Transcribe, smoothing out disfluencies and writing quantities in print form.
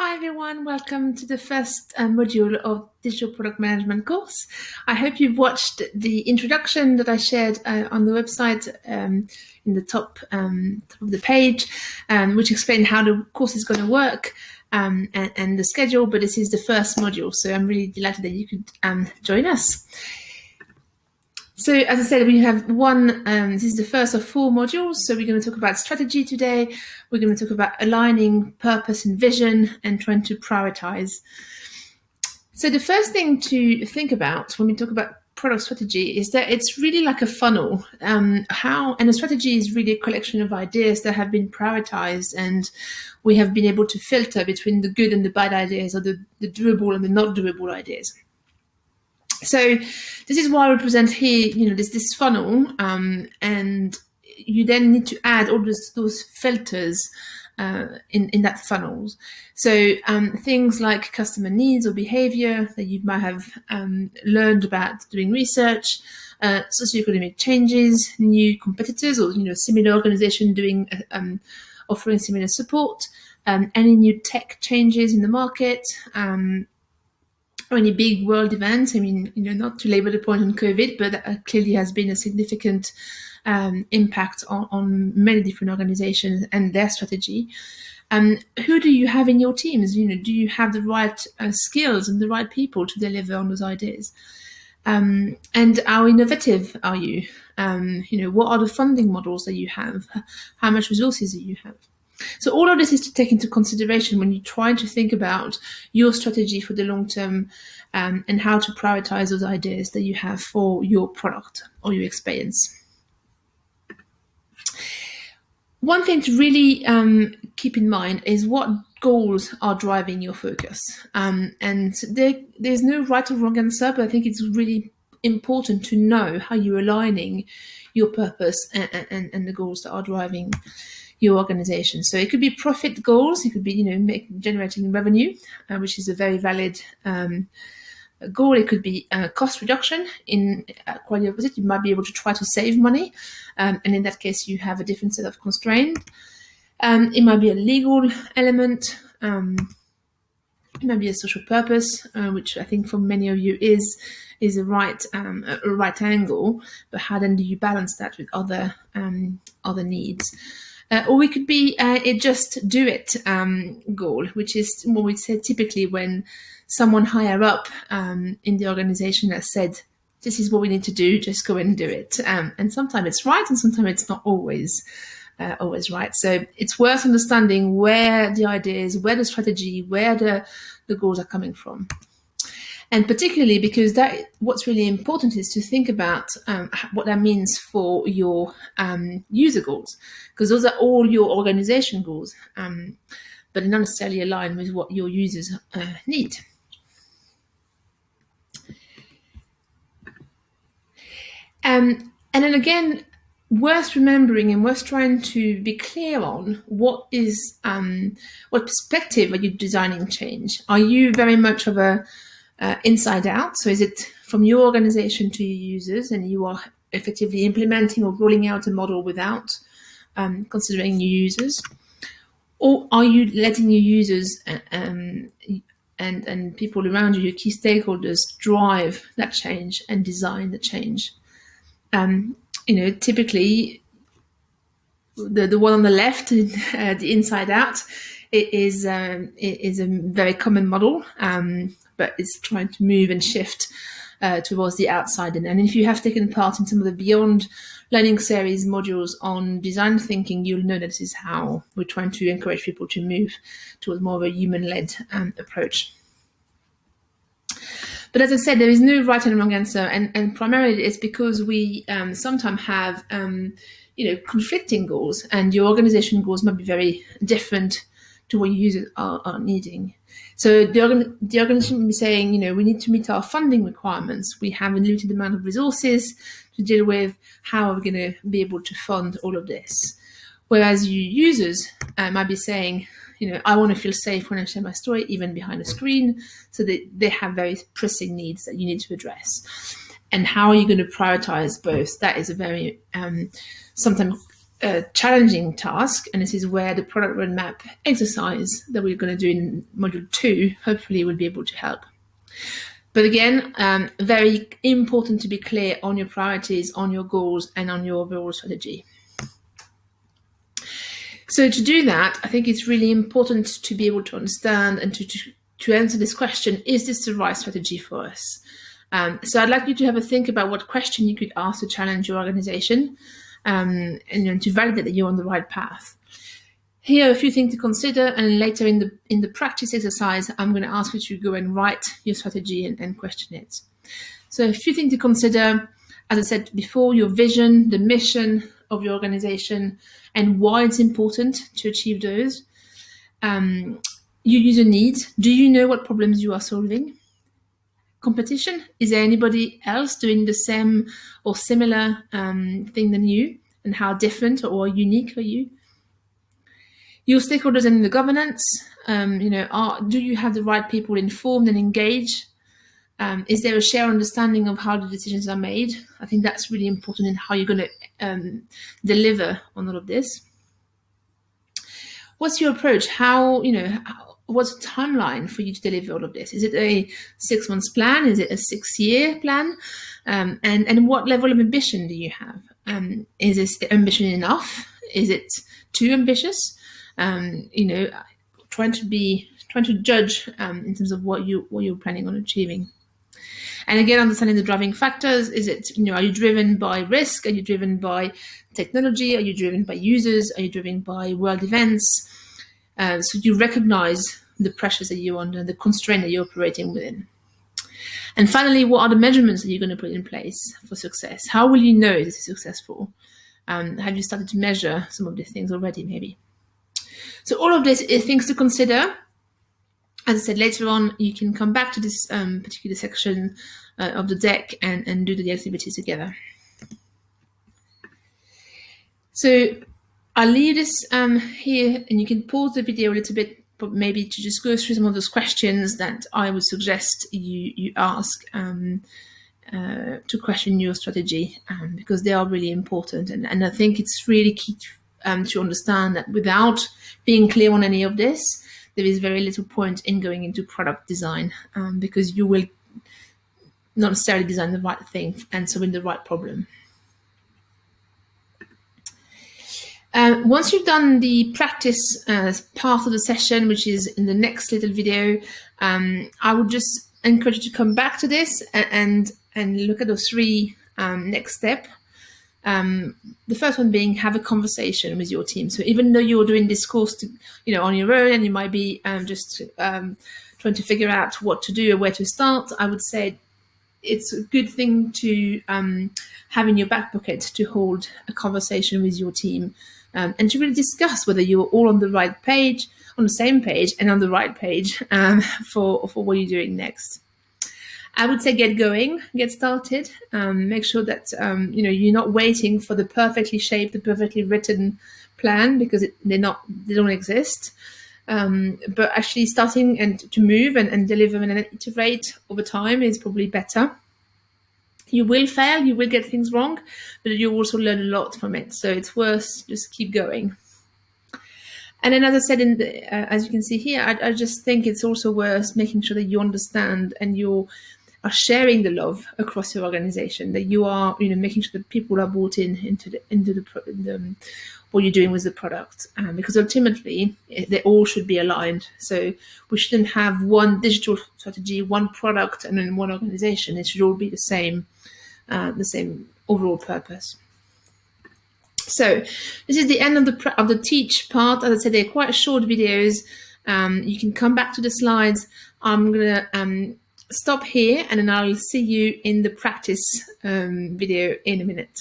Hi everyone, welcome to the first module of Digital Product Management course. I hope you've watched the introduction that I shared on the website in the top of the page, which explained how the course is going to work and the schedule, but this is the first module, so I'm really delighted that you could join us. So as I said, we have this is the first of 4 modules. So we're going to talk about strategy today. We're going to talk about aligning purpose and vision and trying to prioritize. So the first thing to think about when we talk about product strategy is that it's really like a funnel. And a strategy is really a collection of ideas that have been prioritized, and we have been able to filter between the good and the bad ideas, or the doable and the not doable ideas. So this is why we present here, this funnel, and you then need to add all those filters in that funnel. So things like customer needs or behavior that you might have learned about doing research, socioeconomic changes, new competitors, or similar organization doing offering similar support, any new tech changes in the market. Any big world events. I mean, not to labor the point on COVID, but that clearly has been a significant impact on many different organizations and their strategy. Who do you have in your teams? Do you have the right skills and the right people to deliver on those ideas? And how innovative are you? What are the funding models that you have? How much resources do you have? So all of this is to take into consideration when you're trying to think about your strategy for the long term, and how to prioritize those ideas that you have for your product or your experience. One thing to really keep in mind is what goals are driving your focus. And there's no right or wrong answer, but I think it's really important to know how you're aligning your purpose and the goals that are driving your organization. So it could be profit goals. It could be, generating revenue, which is a very valid goal. It could be cost reduction. In quite the opposite, you might be able to try to save money, and in that case, you have a different set of constraints. It might be a legal element. It might be a social purpose, which I think for many of you is a right angle. But how then do you balance that with other needs? Or it could be a just do it goal, which is what we say typically when someone higher up in the organization has said, this is what we need to do, just go and do it. And sometimes it's right, and sometimes it's not always right. So it's worth understanding where the ideas, where the strategy, where the goals are coming from. And particularly because what's really important is to think about what that means for your user goals, because those are all your organization goals, but not necessarily aligned with what your users need. And then again, worth remembering and worth trying to be clear on what perspective are you designing change? Are you very much of a inside out? So is it from your organization to your users, and you are effectively implementing or rolling out a model without considering new users? Or are you letting your users and people around you, your key stakeholders, drive that change and design the change? Typically the one on the left, the inside out, it is a very common model, but it's trying to move and shift towards the outside. And if you have taken part in some of the Beyond Learning Series modules on design thinking, you'll know that this is how we're trying to encourage people to move towards more of a human-led approach. But as I said, there is no right and wrong answer, and primarily it's because we sometimes have conflicting goals, and your organization goals might be very different to what your users are needing. So the organization will be saying, we need to meet our funding requirements. We have a limited amount of resources to deal with. How are we going to be able to fund all of this? Whereas you users might be saying, I want to feel safe when I share my story, even behind a screen. So they have very pressing needs that you need to address. And how are you going to prioritize both? That is a very sometimes a challenging task, and this is where the product roadmap exercise that we're going to do in module 2 hopefully will be able to help. But again, very important to be clear on your priorities, on your goals, and on your overall strategy. So to do that, I think it's really important to be able to understand and to answer this question, is this the right strategy for us? So I'd like you to have a think about what question you could ask to challenge your organization and to validate that you're on the right path. Here are a few things to consider, and later in the practice exercise, I'm going to ask you to go and write your strategy and question it. So a few things to consider, as I said before, your vision, the mission of your organization, and why it's important to achieve those. Your user needs. Do you know what problems you are solving? Competition. Is there anybody else doing the same or similar thing than you? And how different or unique are you? Your stakeholders and the governance, do you have the right people informed and engaged? Is there a shared understanding of how the decisions are made? I think that's really important in how you're going to deliver on all of this. What's your approach? What's the timeline for you to deliver all of this? Is it a 6 months plan? Is it a 6-year plan? And what level of ambition do you have? Is this ambition enough? Is it too ambitious? Trying to judge in terms of what you're planning on achieving. And again, understanding the driving factors. Is it, are you driven by risk? Are you driven by technology? Are you driven by users? Are you driven by world events? So you recognize the pressures that you're under, the constraint that you're operating within. And finally, what are the measurements that you're going to put in place for success? How will you know this is successful? Have you started to measure some of these things already, maybe? So all of this is things to consider. As I said, later on, you can come back to this particular section of the deck and do the activities together. So I'll leave this here, and you can pause the video a little bit, but maybe to just go through some of those questions that I would suggest you ask to question your strategy, because they are really important. And I think it's really key to understand that without being clear on any of this, there is very little point in going into product design, because you will not necessarily design the right thing and solving the right problem. Once you've done the practice part of the session, which is in the next little video, I would just encourage you to come back to this and look at those 3 next steps. The first one being have a conversation with your team. So even though you're doing this course on your own, and you might be just trying to figure out what to do or where to start, I would say it's a good thing to have in your back pocket to hold a conversation with your team and to really discuss whether you're all on the right page, on the same page, and on the right page for what you're doing next. I would say get going, get started. Make sure that you're not waiting for the perfectly shaped, the perfectly written plan, because they don't exist. But actually starting and to move and deliver and iterate over time is probably better. You will fail, you will get things wrong, but you also learn a lot from it. So it's worth just keep going. And then, as I said, as you can see here, I just think it's also worth making sure that you understand and you are sharing the love across your organization, that you are, making sure that people are bought into what you're doing with the product, because ultimately they all should be aligned. So we shouldn't have one digital strategy, one product, and then one organization. It should all be the same overall purpose. So this is the end of the teach part. As I said, they're quite short videos. You can come back to the slides. I'm gonna stop here, and then I'll see you in the practice video in a minute.